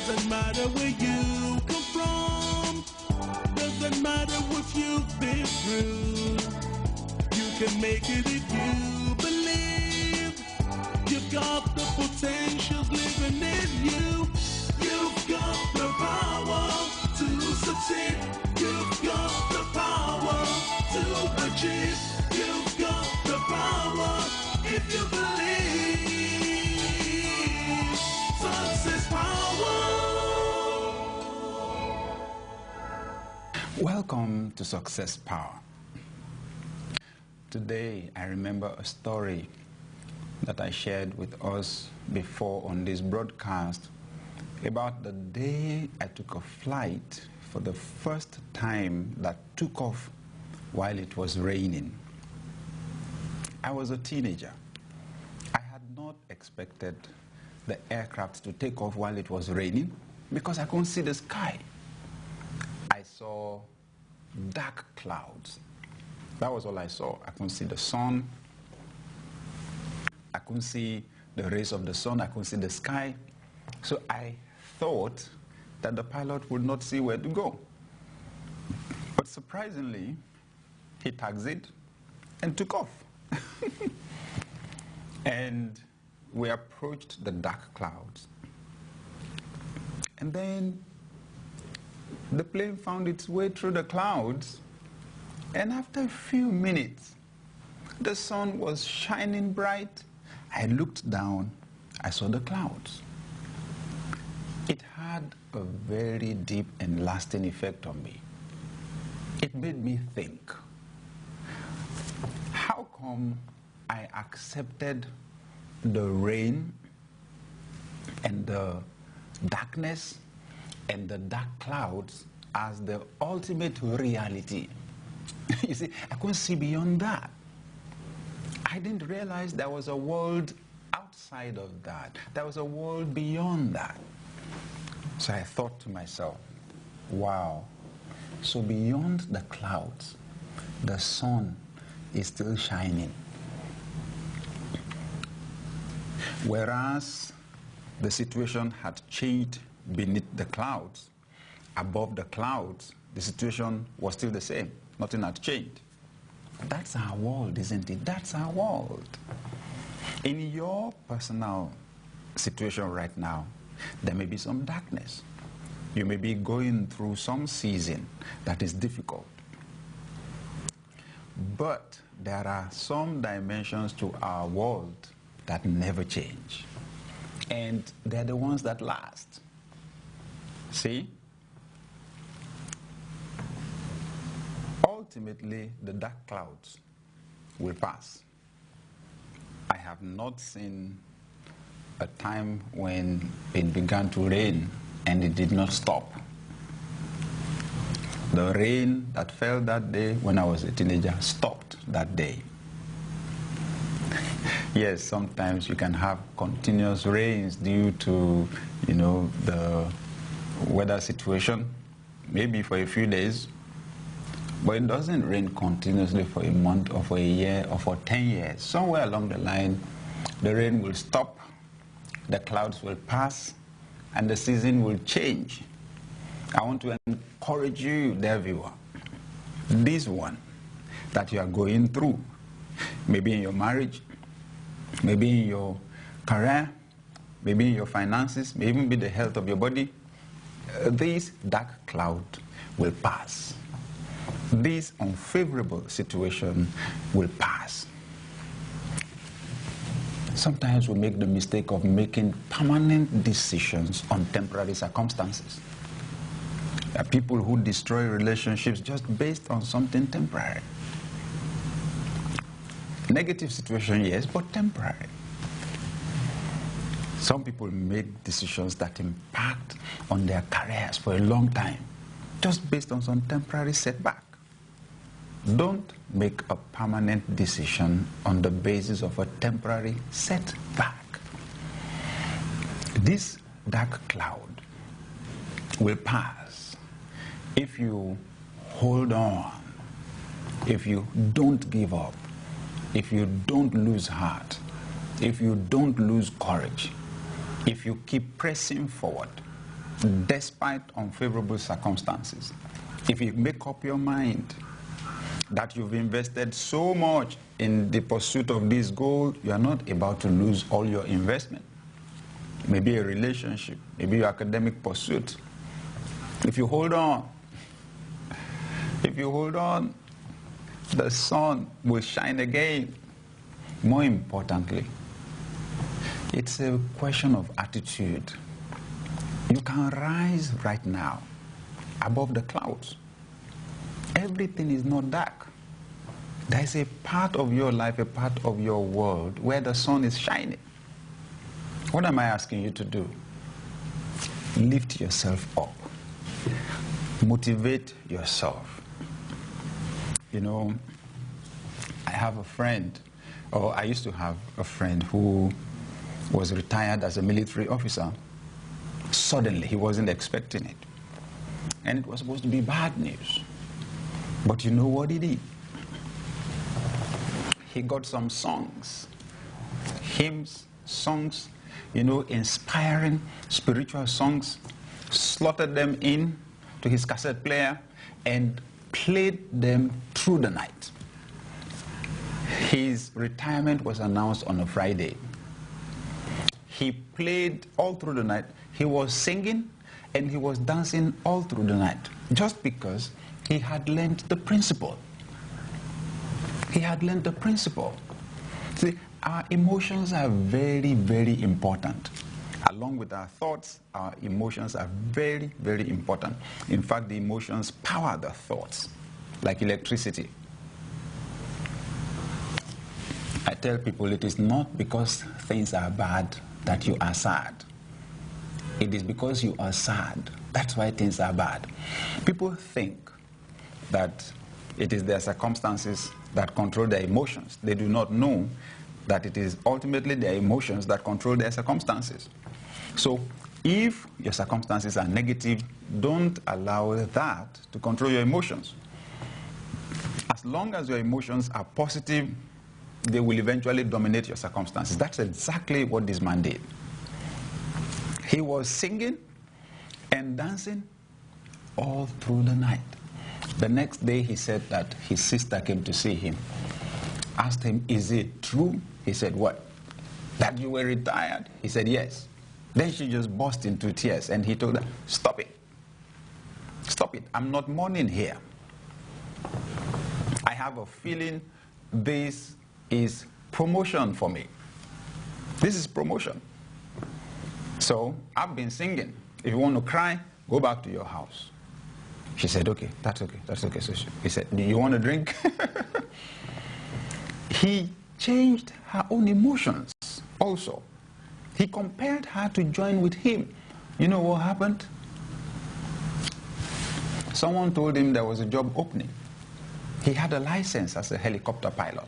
Doesn't matter where you come from, doesn't matter what you've been through. You can make it if you believe. You've got the potential living in you. You've got the power to succeed. You've got the power to achieve. You've got the power if you believe. Success power. Welcome to Success Power. Today, I remember a story that I shared with us before on this broadcast about the day I took a flight for the first time that took off while it was raining. I was a teenager. I had not expected the aircraft to take off while it was raining because I couldn't see the sky. I saw dark clouds. That was all I saw. I couldn't see the sun. I couldn't see the rays of the sun. I couldn't see the sky. So I thought that the pilot would not see where to go. But surprisingly, he taxied and took off. And we approached the dark clouds. And then the plane found its way through the clouds. And after a few minutes, the sun was shining bright. I looked down, I saw the clouds. It had a very deep and lasting effect on me. It made me think, how come I accepted the rain and the darkness and the dark clouds as the ultimate reality? You see, I couldn't see beyond that. I didn't realize there was a world outside of that. There was a world beyond that. So I thought to myself, wow, so beyond the clouds, the sun is still shining. Whereas the situation had changed beneath the clouds, above the clouds, the situation was still the same. Nothing had changed. That's our world, isn't it? That's our world. In your personal situation right now, there may be some darkness. You may be going through some season that is difficult. But there are some dimensions to our world that never change. And they're the ones that last. See? Ultimately, the dark clouds will pass. I have not seen a time when it began to rain and it did not stop. The rain that fell that day when I was a teenager stopped that day. Yes, sometimes you can have continuous rains due to, the weather situation, maybe for a few days. But it doesn't rain continuously for a month or for a year or for 10 years. Somewhere along the line, the rain will stop, the clouds will pass, and the season will change. I want to encourage you, dear viewer, this one that you are going through, maybe in your marriage, maybe in your career, maybe in your finances, maybe even be the health of your body, this dark cloud will pass. This unfavorable situation will pass. Sometimes we make the mistake of making permanent decisions on temporary circumstances. There are people who destroy relationships just based on something temporary. Negative situation, yes, but temporary. Some people make decisions that impact on their careers for a long time, just based on some temporary setback. Don't make a permanent decision on the basis of a temporary setback. This dark cloud will pass if you hold on, if you don't give up, if you don't lose heart, if you don't lose courage, if you keep pressing forward, despite unfavorable circumstances. If you make up your mind that you've invested so much in the pursuit of this goal, you are not about to lose all your investment. Maybe a relationship, maybe your academic pursuit. If you hold on, the sun will shine again. More importantly, it's a question of attitude. You can rise right now above the clouds. Everything is not dark. There is a part of your life, a part of your world where the sun is shining. What am I asking you to do? Lift yourself up. Motivate yourself. You know, I have a friend, or I used to have a friend who was retired as a military officer. Suddenly, he wasn't expecting it. And it was supposed to be bad news. But you know what he did? He got some songs, hymns, songs, you know, inspiring spiritual songs, slotted them in to his cassette player and played them through the night. His retirement was announced on a Friday. He played all through the night. He was singing and he was dancing all through the night just because he had learned the principle. He had learned the principle. See, our emotions are very, very important. Along with our thoughts, our emotions are very, very important. In fact, the emotions power the thoughts, like electricity. I tell people it is not because things are bad that you are sad. It is because you are sad. That's why things are bad. People think that it is their circumstances that control their emotions. They do not know that it is ultimately their emotions that control their circumstances. So if your circumstances are negative, don't allow that to control your emotions. As long as your emotions are positive, they will eventually dominate your circumstances. That's exactly what this man did. He was singing and dancing all through the night. The next day he said that his sister came to see him. Asked him, is it true? He said, what? That you were retired? He said, yes. Then she just burst into tears and he told her, stop it. Stop it. I'm not mourning here. I have a feeling this is promotion for me. This is promotion. So I've been singing. If you want to cry, go back to your house. She said, okay, that's okay, that's okay. So he said, do you want a drink? He changed her own emotions also. He compared her to join with him. You know what happened? Someone told him there was a job opening. He had a license as a helicopter pilot.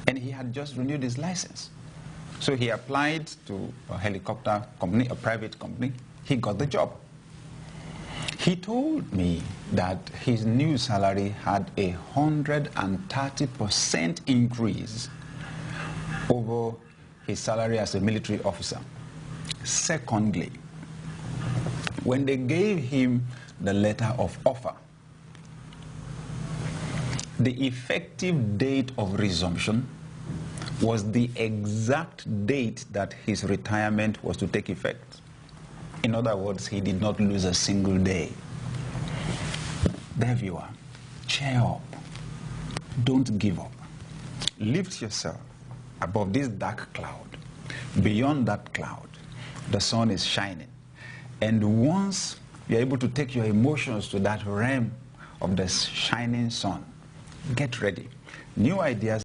And he had just renewed his license. So he applied to a helicopter company, a private company. He got the job. He told me that his new salary had 130% increase over his salary as a military officer. Secondly, when they gave him the letter of offer, the effective date of resumption was the exact date that his retirement was to take effect. In other words, he did not lose a single day. There you are. Cheer up. Don't give up. Lift yourself above this dark cloud. Beyond that cloud, the sun is shining. And once you're able to take your emotions to that realm of the shining sun, get ready. New ideas